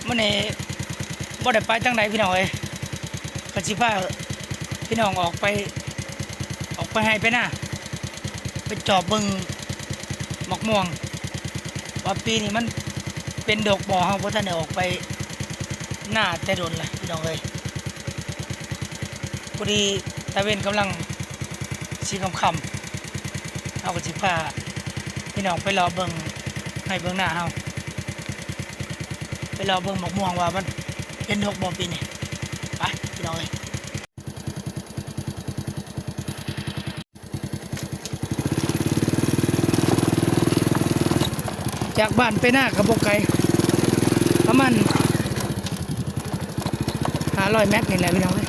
มันนี่บ่ได้ไปจังใดพี่น้องเอ้ยก็สิพาพี่น้องออกไปให้ไปหน้าไปจอบเบิ่งหมอกม่วงว่าปีนี้มันเป็นดอกบ่เฮาบ่ทันได้ออกไปหน้าแต่โดนเลยพี่น้องเอ้ยพอดีตะเวนกำลังสิค่ำๆเฮาก็สิพาพี่น้องไปรอเบิ่งให้เบิ่งหน้าเฮาไปรอเบิ่งหมอกม่วงว่ามันเป็นดอกบ่ปีนี้ไปพี่น้องเอ้ยจากบ้านไปหน้ากับบ่ไกลประมาณ500 เมตรนี่แหละพี่น้องเอ้ย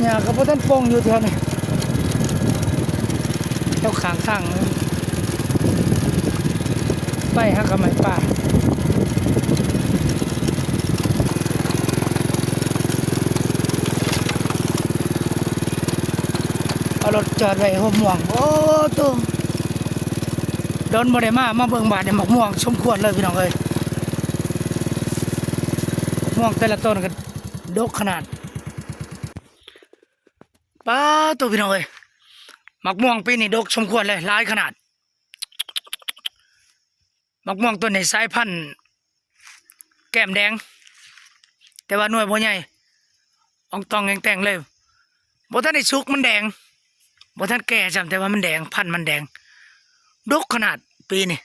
เนี่ยก็บ่ทันโป่งอยู่แถวนี้แถวข้างทางไปหักกะไม้ป่าเอารถจอดไว้หัวม่วงโอ้ตัวโดนบ่ได้มาเบิ่งบาดเนี่ยหมอกม่วงสมควรเลยพี่น้องเอ้ยม่วงแต่ละต้นก็ดกขนาดป้าตัวพี่น้องเอ้ยหมอกม่วงปีนี้ดกสมควรเลยหลายขนาดหมอกม่วงตัวนี้สายพันธุ์แก้มแดงแต่ว่าหน่วยบ่ใหญ่อ่องตองแต่งเลยบ่ทันได้สุกมันแดงบ่ทันแก่จำแต่ว่ามันแดงพันธุ์มันแดงดกขนาดปีนี้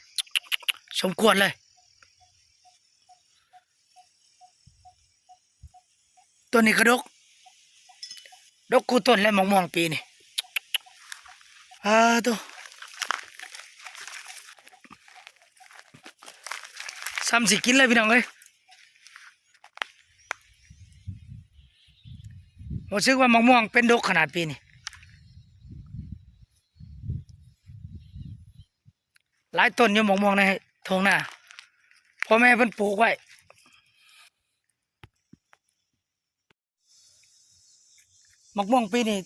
สมควรเลยตัวนี้ก็ดกกูต้นและหมอกม่วงปีนี้ตัวซ้ำสิกินเลยพี่น้องเอ้ยผมคิดว่าหมอกม่วงเป็นดกขนาดปีนี้หลายต้นอยู่หมอกม่วงในทงหน้าพ่อแม่เพิ่นปลูกไว้หมอกม่วงปีนี้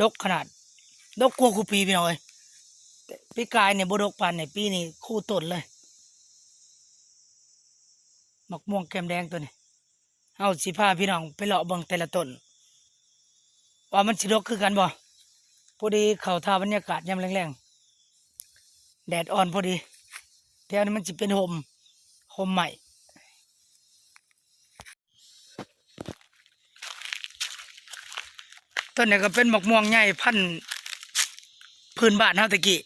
ดกขนาดดกกว่าคู่ปีพี่น้องเอ้ยปีกายเนี่ยบ่ดกปานเนี่ยปีนี้คู่ต้นเลยหมอกม่วงแก้มแดงตัวนี้เอาสิพาพี่น้องไปเลาะเบิ่งแต่ละต้นว่ามันสิดกคือกันบ่พอดีเข้าท่าบรรยากาศยามแรงๆแดดอ่อนพอดีแถวนี้มันสิเป็นห่มใหม่ต้นนี้ก็เป็นหมอกม่วงใหญ่พันธุ์พื้นบ้านเฮาตะกี้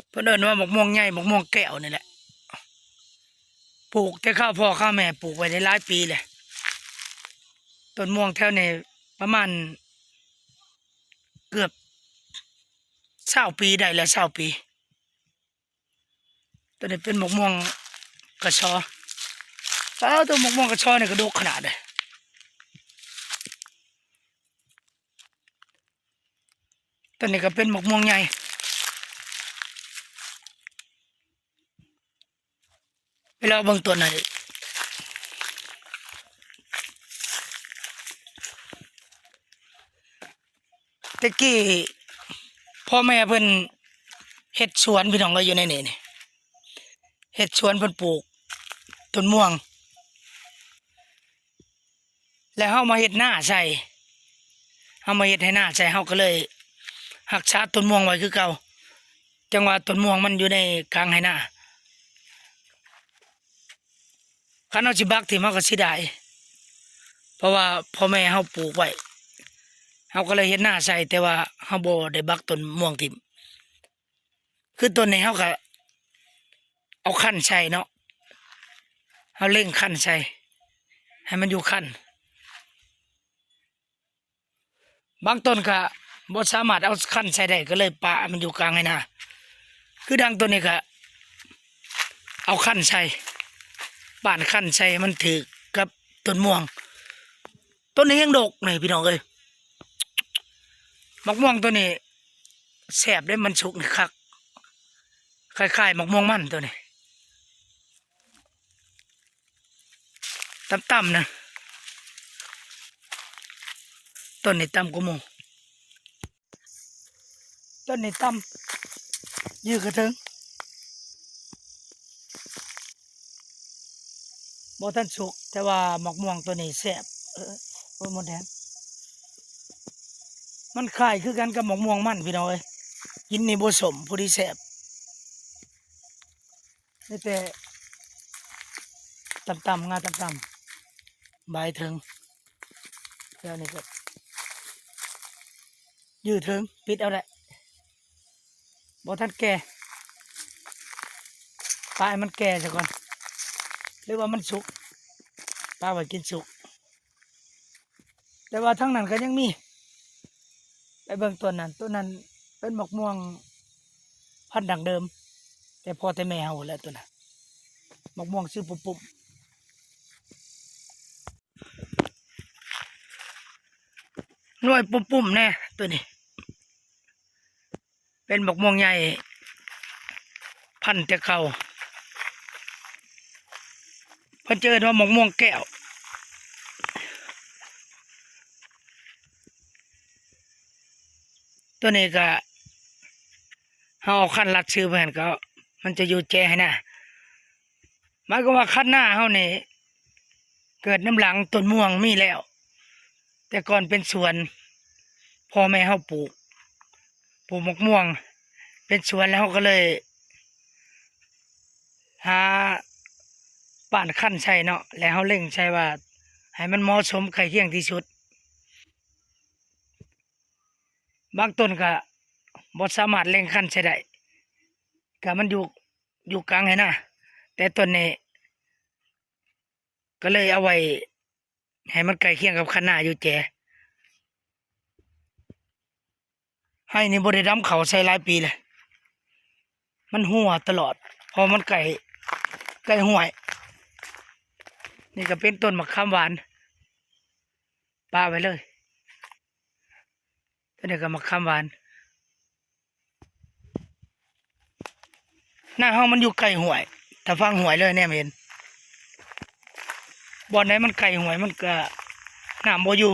เพิ่นเอิ้นว่าหมอกม่วงใหญ่หมอกม่วงแก้วนี่แหละปลูกแต่ข้าวพ่อข้าวแม่ปลูกไว้ได้หลายปีเลยต้นม่วงแถวนี้ประมาณเกือบ20 ปีได้แล้ว20 ปีตัวนี้เป็นหมกม่วงกระชอตัวหมกม่วงกระชอเนี่ยก็ดกขนาดเลยตัวนี้ก็เป็นหมกม่วงใหญ่เวลาบางตัวหน่อยตะกี้พ่อแม่เพิ่นเฮ็ดสวนพี่น้องก็อยู่ในนี่เฮ็ดสวนเพิ่นปลูกต้นม่วงแล้วเฮามาเฮ็ดหน้าใส่เฮามาเฮ็ดให้หน้าใส่เฮาก็เลยรักษาต้นม่วงไว้คือเก่าจังว่าต้นม่วงมันอยู่ในกลางให้หน้าคันเฮาสิบักที่มันก็สิได้เพราะว่าพ่อแม่เฮาปลูกไว้เฮาก็เลยเฮ็ดหน้าใส่แต่ว่าเฮาบ่ได้บักต้นม่วงทิ่มคือต้นนี้เฮาก็เอาคั่นใส่เนาะเฮาเร่งคั่นใส่ให้มันอยู่คั่นบางต้นก็บ่สามารถเอาคั่นใส่ได้ก็เลยปะมันอยู่กลางให้หน้าคือดังต้นนี้ก็เอาคั่นใส่บ้านคั่นใส่มันถือกับต้นม่วงต้นนี้ยังดกนี่พี่น้องเอ้ยมะม่วงตัวนี้ แซ่บได้มันสุกนี่คักคล้ายๆหมกม่วงมันตัวนี้ต่ำๆนะต้นนี้ต่ำกว่าหมู่ต้นนี้ต่ำยืดกระเทิงบ่ทันสุกแต่ว่าหมกม่วงตัวนี้แซ่บโอ้ยหมดแดงมันคล้ายคือกันกับหมกม่วงมันพี่น้องเอ้ยกินนี่บ่สมผู้ที่แซ่บนี่แต่ต่ำๆงาต่ำๆใบถึงแล้วนี่ก็ยืดถึงปิดเอาแหละบ่ทันแก่ปลายมันแก่ซะก่อนหรือว่ามันสุกปลาไว้กินสุกแต่ว่าทั้งนั้นก็ยังมีไปเบิ่งต้นนั้นเป็นหมกม่วงพันธุ์ดังเดิมแต่พอแต่แม่เฮาแล้วตัวน่ะหมกม่วงชื่อปุ๊บหน่วยปุ่มๆแน่ตัวนี้เป็นหมกม่วงใหญ่พันธุ์แต่เก่าเพิ่นเจอว่าหมกม่วงแก้วตัวนี้ก็เฮาเอาคันรัดชื่อไปหั่นก็มันจะอยู่แจให้หน้าหมายความว่าคันหน้าเฮานี่เกิดน้ำหลังต้นม่วงมีแล้ว แต่ก่อนเป็นสวนพ่อแม่เฮาปลูกหมกม่วงเป็นสวนแล้วเขาก็เลยหาป่านขั้นใช่เนาะแล้วเขาเล่งใช่ว่าให้มันเหมาะสมใกล้เคียงที่สุดบางต้นก็บ่สามารถเล่งขั้นใช่ได้ก็มันอยู่กลางให้นะแต่ต้นนี้ก็เลยเอาไว้ให้มันใกล้เคียงกับคันหน้าอยู่แจให้นี่บ่ได้ดำเขาใส่หลายปีเลยมันหัวตลอดพอมันใกล้ห้วยนี่ก็เป็นต้นมะขามหวานปาไว้เลยตัวนี้ก็มะขามหวานหน้าห้องมันอยู่ใกล้ห้วยถ้าฟังห้วยเลยแน่ไม่เห็นบ่อนไหนมันไกลห้วยมันก็น้ำบ่อยู่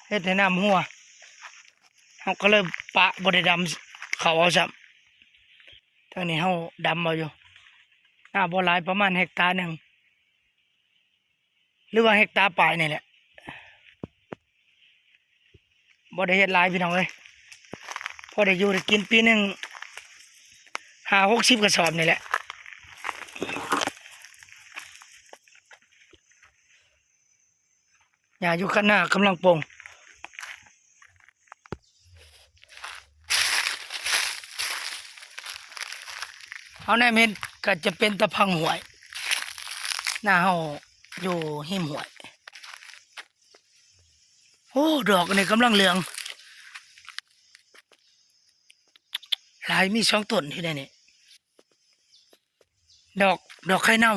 เฮ็ดให้น้ำหัวเฮาก็เลยปะบ่ได้ดำเขาเอาซ้ำทางนี้เฮาดำเอาอยู่หน้าบ่หลายประมาณเฮกตาร์หนึ่งหรือว่าเฮกตาร์ปลายนี่แหละบ่ได้เฮ็ดหลายพี่น้องเอ้ยพอได้อยู่ได้กินปีหนึ่ง50-60กระสอบนี่แหละหญ้าอยู่ข้างหน้ากำลังปลงเอาแน่เม็นก็จะเป็นตะพังหวยหน้าเฮาอยู่หิมหวยโอ้ดอกนี่กำลังเหลืองหลายมี2ต้นที่ได้นี่ดอกไข่เน่า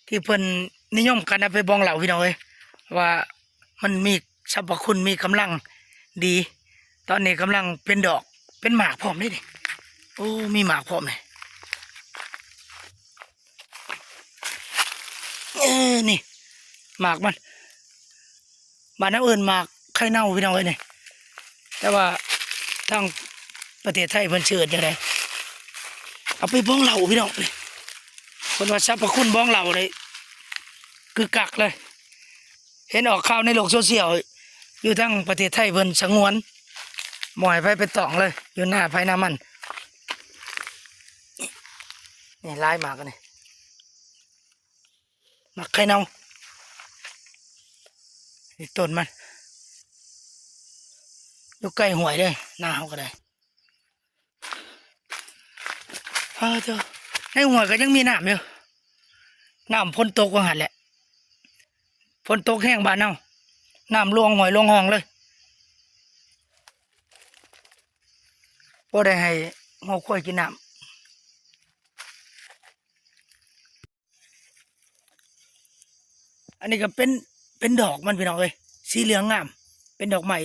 ที่เพิ่นนิยมกันเอาไปบองเหล่าพี่น้องเอ้ยว่ามันมีสรรพคุณมีกำลังดีตอนนี้กำลังเป็นดอกเป็นหมากพร้อมเลยดิโอ้มีหมากพร้อมเลยนี่หมากมันบ้านน้ำเอิญหมากไข่เน่าพี่น้องเอ้ยนี่แต่ว่าทางประเทศไทยเพิ่นเชื่อจังไดเอาไปบ้องเหล่าพี่น้องนี่เพิ่นว่าสรรพคุณบ้องเหล่าเลยคือกักเลยเห็นออกข่าวในโลกโซเชียลอยู่ทั้งประเทศไทยเพิ่นสงวนบ่ให้ไปตองเลยอยู่หน้าไผหน้ามันนี่ลายหมากกันนี่หมากไข่เน่านี่ต้นมันอยู่ใกล้ห้วยเลยหน้าเฮาก็ได้เจ้าในห้วยก็ยังมีน้ำอยู่น้ำฝนตกว่าหั่นแหละฝนตกแห้งบ้านเฮาน้ำลวงห้วยลวงห้องเลยบ่ได้ให้เฮาค่อยกินน้ำอันนี้ก็เป็นดอกมันพี่น้องเอ้ย สีเหลืองงามเป็นดอกไม้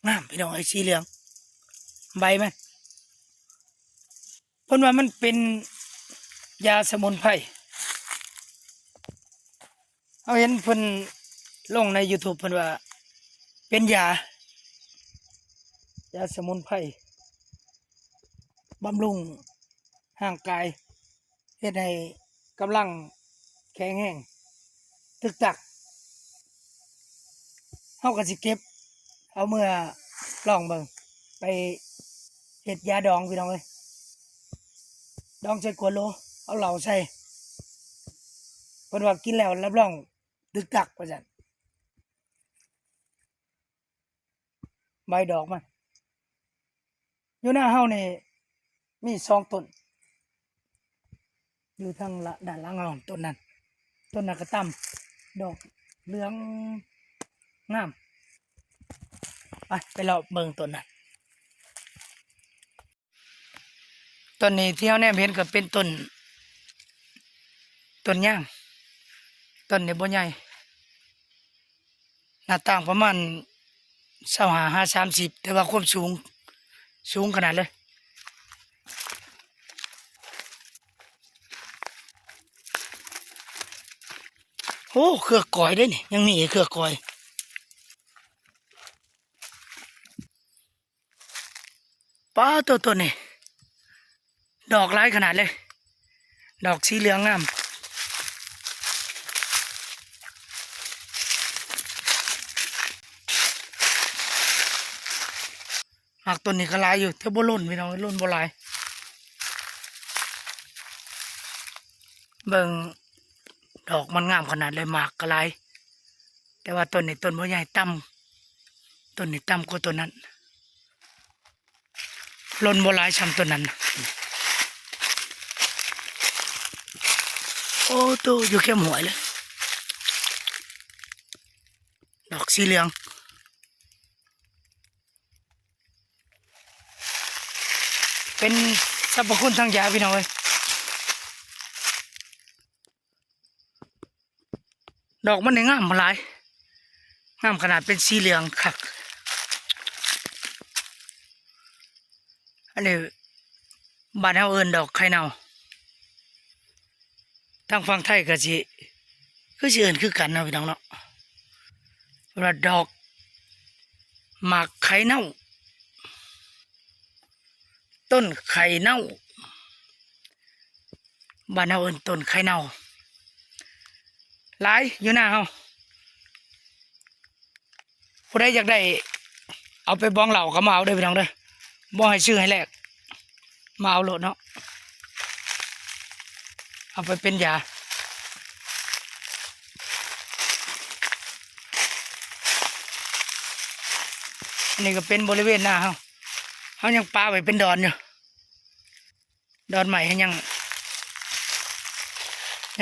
งามพี่น้องไอ้สีเหลืองใบมันเพิ่นว่ามันเป็นยาสมุนไพรเอาเห็นเพิ่นลงใน YouTube เพิ่นว่าเป็นยาสมุนไพรบำรุงร่างกายเฮ็ดให้กำลังแข็งแรงตึกตักเฮาก็สิเก็บเอาเมื่อลองเบิ่งไปเฮ็ดยาดองพี่น้องเอ้ยดองใส่ขวดโหลเอาเหล้าใส่เพิ่นว่ากินแล้วรับรองตึกตักว่าซั่นใบดอกมันอยู่หน้าเฮานี่มี2ต้นอยู่ทางด้านหลังเฮาต้นนั้นก็ต่ำดอกเหลืองงามไปเลาะเบิ่งต้นนั้นต้นนี้ที่เฮาแนมเห็นก็เป็นต้นย่างต้นนี้บ่ใหญ่หน้าต่างประมาณ25-30แต่ว่าความสูงขนาดเลยโอ้เครือกอยได้นี่ยังมีเครือกอยป้าตัวนี่ดอกหลายขนาดเลยดอกสีเหลืองงามหากต้นนี้ก็หลายอยู่แต่บ่ล้นพี่น้องล้นบ่หลายเบิ่งดอกมันงามขนาดเลยหมากก็หลายแต่ว่าต้นนี้ต้นบ่ใหญ่ต่ำต้นนี้ต่ำกว่าต้นนั้นล้นบ่หลายซ้ำต้นนั้นโอ้ตัวอยู่แค่หมวยเลยดอกสีเหลืองเป็นสรรพคุณทางยาพี่น้องเอ้ยดอกมันนี่งามหลายงามขนาดเป็นสีเหลืองคักอันนี้บ้านเฮาเอิ้นดอกไข่เน่าทางฝั่งไทยก็สิคือสิเอิ้นคือกันเนาะพี่น้องเนาะว่าดอกหมากไข่เน่าต้นไข่เน่าบ้านเฮาเอิ้นต้นไข่เน่าหลายอยู่หน้าเฮาผู้ใดอยากได้เอาไปบ้องเหล่าก็มาเอาเด้อพี่น้องเด้อบ่ให้ซื้อให้แลกมาเอาโลดเนาะเอาไปเป็นยาอันนี้ก็เป็นบริเวณหน้าเฮายังปาไว้เป็นดอนอยู่ดอนใหม่ให้ยั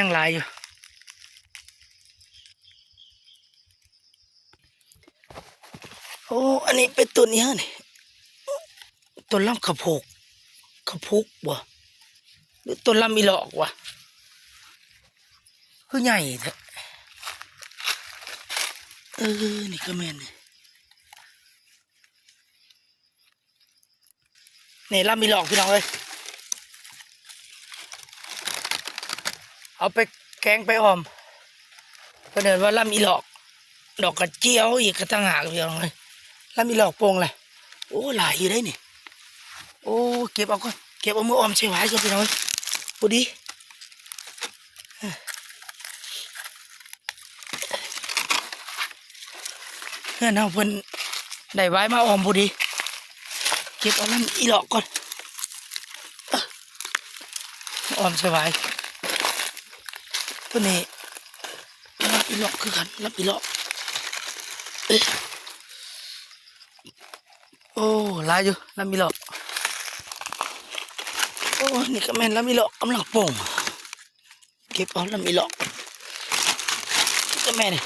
งหลายอยู่โอ้อันนี้เป็นต้นนี้นี่ต้นลำข้าวโพกบ่หรือต้นลำอีหลอกวะคือใหญ่แท้นี่ก็แม่นนี่ลำอีหลอกพี่น้องเอ้ยเอาไปแกงไปออมก็เดินว่าลำอีหลอกดอกกระเจียวอีกกระตั้งหากพี่น้องเอ้ยลำอีหลอกโป่งเลยโอ้หลายอยู่ได้นี่โอ้เก็บเอาก่อนเก็บเอามือออมใส่ไว้ก่อนพี่น้องพอดีเพื่อนเอาเพิ่นได้ไว้มาออมพอดีเก็บเอาลำอีหลอกก่อนออมใส่ไว้ตัวนี้ลำอีหลอกคือกันลำอีหลอกโอ้หลายอยู่ลำอีหลอกโอ้นี่ก็แม่นลำอีหลอกกำลังโป่งเก็บเอาลำอีหลอกก็แม่นี่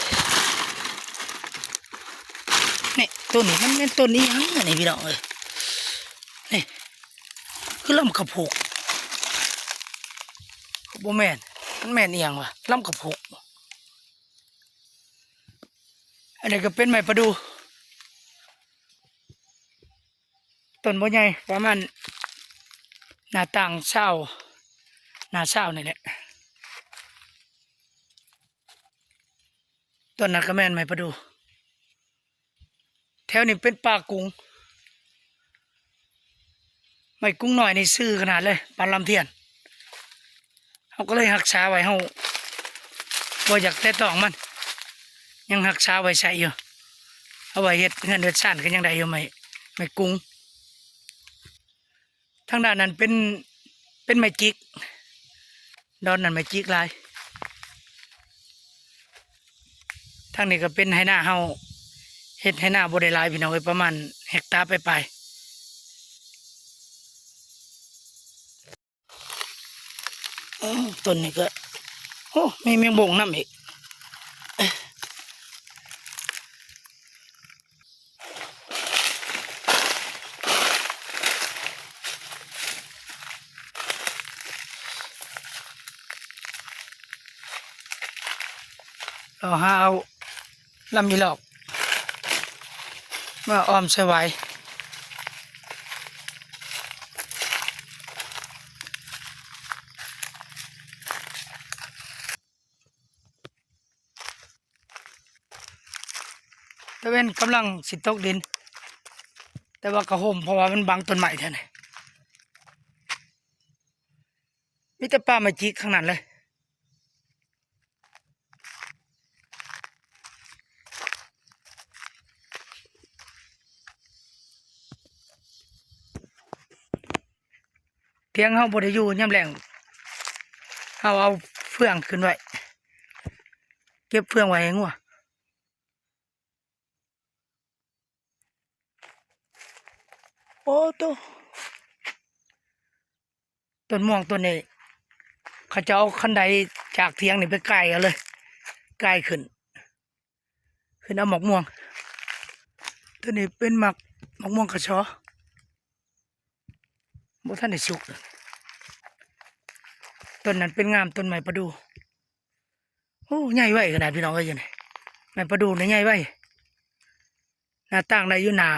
ตัวนี้มันเป็นตัวนี้ยังนี่พี่น้องเอ้ยนี่คือลำกระพุกบ่แม่นมันแม่นอีหยังวะลำกระพุก อันนี้ก็เป็นไม้ประดูต้นบ่ใหญ่ประมาณหน้าต่างเศร้าหน้าเศร้านี่แหละต้นนั้นก็แม่นไม้ประดูแถวนี้เป็นป่ากุ้งไม้กุ้งหน่อยนี่ซื่อขนาดเลยปานลำเทียนเขาก็เลยรักษาไว้เขาบ่อยากแตะต้องมันยังรักษาไว้ใส่อยู่เอาไว้เฮ็ดเงินเดือนซ่านก็ยังได้อยู่ไม้กุ้งทางด้านนั้นเป็นไม้จิกดอนนั้นไม้จิกลายทางนี้ก็เป็นไหหน้าเฮาเฮ็ดไหหน้าบ่ได้หลายพี่น้องเอ้ยประมาณเฮกตาร์ไปต้นนี้ก็โอ้มีแมงบงน้ำอีกเราหาเอาลำมีหลอกมาออมใส่ไว้ตะเวนกำลังสิตกดินแต่ว่ากระโหมเพราะว่ามันบังต้นไม้แท้นี่มีแต่ป่าไม้จิกข้างนั้นเลยเพียงเฮาบ่ได้อยู่ยามแล้งเฮาเอาเฟืองขึ้นไว้เก็บเฟืองไว้ให้งัวโอ้โตต้นม่วงต้นนี้เขาจะเอาคันไดจากเทียงนี่ไปไกลเอาเลยไกลขึ้นเอาหมอกม่วงตัวนี้เป็นหมากม่วงกระชอบ่ทันได้สุกเลยต้นนั้นเป็นงามต้นไม้ประดู่โอ้ใหญ่ไว้ขนาดพี่น้องเอ้ยอยู่นี่ไม้ประดู่นี่ใหญ่ไว้หน้าต่างได้อยู่หน้า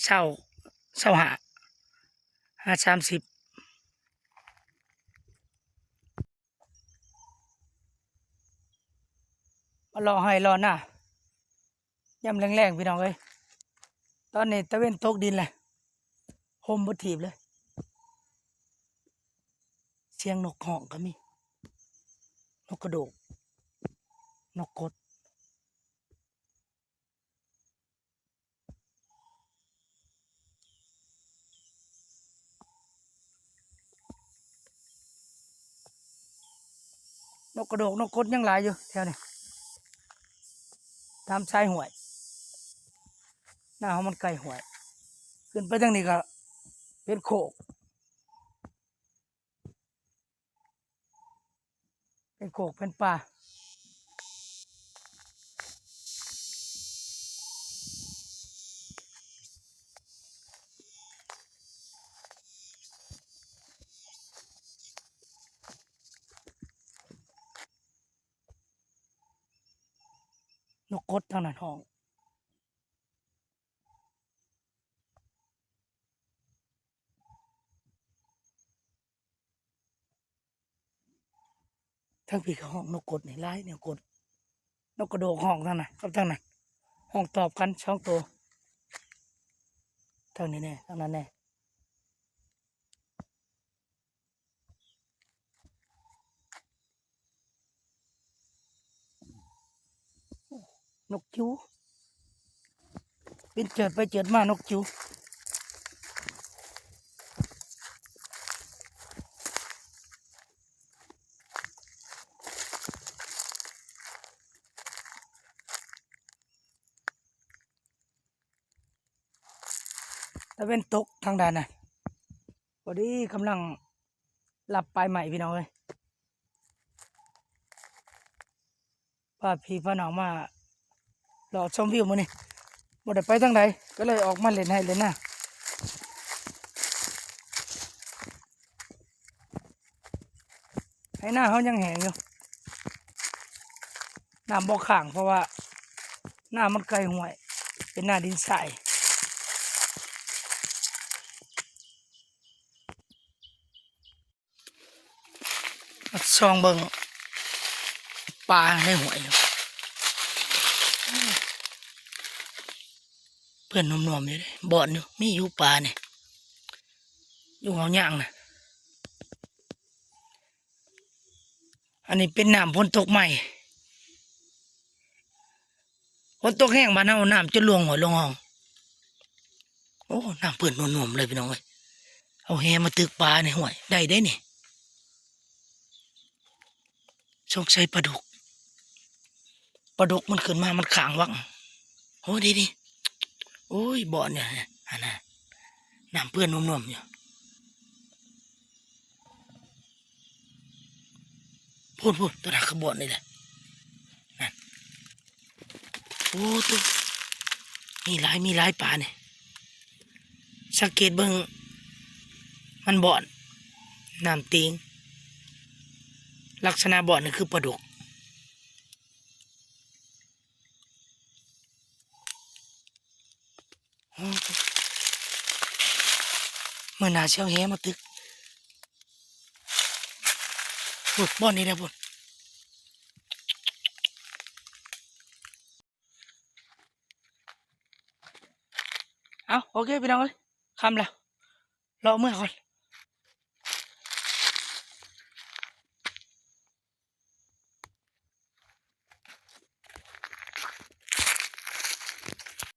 เศร้า30มารอให้รอหน้ายำแรงๆพี่น้องเอ้ยตอนนี้ตะเว้นตกดินเลยโฮมบ่ถีบเลยเสียงนกฮ้องก็มีนกกระโดกนกกดนกกระโดกนกกดยังหลายอยู่แถวนี้ตามชายห้วยหน้าเขามันไกลห้วยขึ้นไปทางนี้ก็เป็นโคกเป็นป่านกกดทางนั้นห้องทั้งพี่ก็ห้องนกกดนี่หลายเนี่ยกดนกกระโดกห้องทางนั้นกับทางนั้นห้องตอบกัน2 ตัวทางนี้แน่ทางนั้นแน่นกจิ๋วบินเจิดไปเจิดมานกจิ๋วตะเว้นตกทางด้านน่ะพอดีกำลังหลับปลายใหม่พี่น้องเลยป้าพี่พ่อน้องมารอชมวิวมื้อนี้บ่ได้ไปทางใดก็เลยออกมาเล่นให้เล่นนะให้หน้าเขายังแห้งอยู่น้ำบ่ข้างเพราะว่า หน้ามันไกลห่วย เป็นหน้าดินทรายมาซองเบิ่งปลาในห่วยอยู่เพื่อนนมๆอยู่เลยบ่อนอยู่มีอยู่ปลาเนี่ยอยู่เอาย่างนะอันนี้เป็นน้ำฝนตกใหม่ฝนตกแห้งบ้านเฮาน้ำจะลวงหัวลงห้องโอ้น้ำเพื่อนนมๆเลยพี่น้องเอ้ยเอาแหมาตึกปลาในห่วยได้ได้นี่สงสัยปลาดุกมันขึ้นมามันขางวังโอ้ดีโอ้ยบ่อนเนี่ยอันน่ะน้ำเพื่อนนมๆอยู่พูดตัวนั้นคือบ่อนนี่แหละนั่นโอ้ตัวมีหลายปลาเนี่ยสังเกตเบิ่งมันบ่อนน้ำติงลักษณะบ่อนนี่คือปลาดุกเมื่อนาเชียวแหมาตึกพูดบ่อนนี่นะพูดเอาโอเคพี่น้องเอ้ยคำแล้วรอเมื่อก่อน